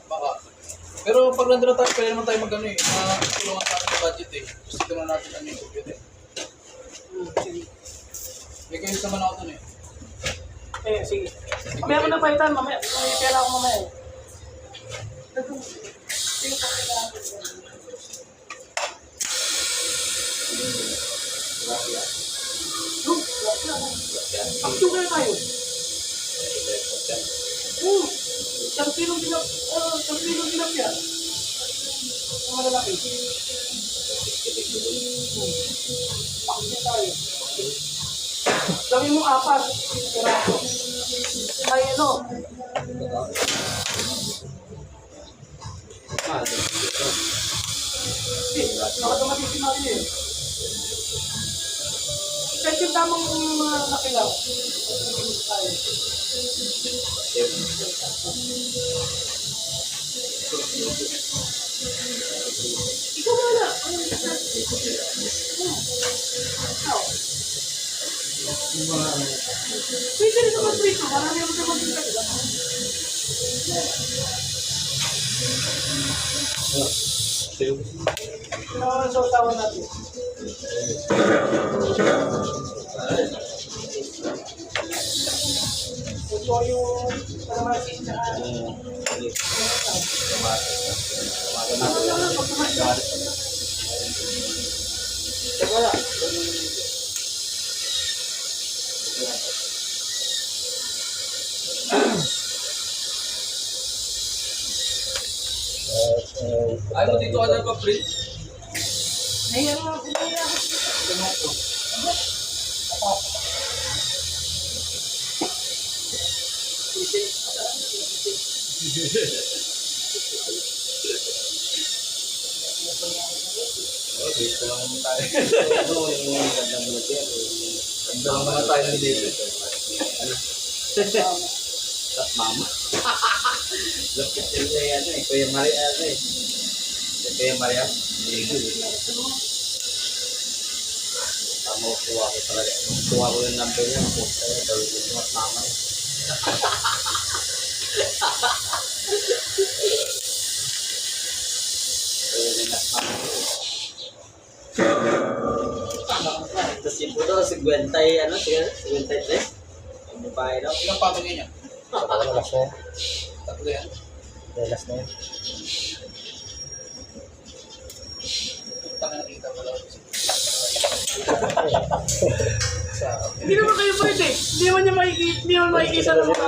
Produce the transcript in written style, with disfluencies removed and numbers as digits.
Baka. Pero pag nandun na tayo, pwede naman tayo mag-ano eh. Tulungan sa ating budget eh. Gusto ko na natin ano yung budget eh. Sige. May kayo naman ako dun eh. Sige. Mamaya ko na palitan, mamaya. May pera ako mamaya eh. Action kaya tayo. Isang kilong tilapia. Ang malalaki. Action tayo. Gawin mo 4. Piraso. Ay ano? Nakadamatisip natin eh. Kasi yung tamang nakilaw. Ikaw ba na? Pwede rin naman prito. Marami ako sa mga prito. Ano ang sausawan natin? Ito yung kalamansi tsaka wala. Ayaw mo dito ka na pa-print? Ayan nga, kumaya. Tanong ko. Dito lang naman tayo. Ganda lang naman tayo nandito. At mama. Lapit din sa ano eh. Kuya Maria ano eh. Kuya Maria. Tama ko kuha ko talaga. Kuha ko yung number niya. Dawin ko yung at mama eh. Dawin at mama eh. Tapos yung puto, 50 ano, 53. Ang babae daw. Ilang pamagay niya? Last na yan. Tatlo yan. Last na yan. Tanga nakita ko lang. Hindi naman kayo pwede. Hindi naman niya makikita ng mga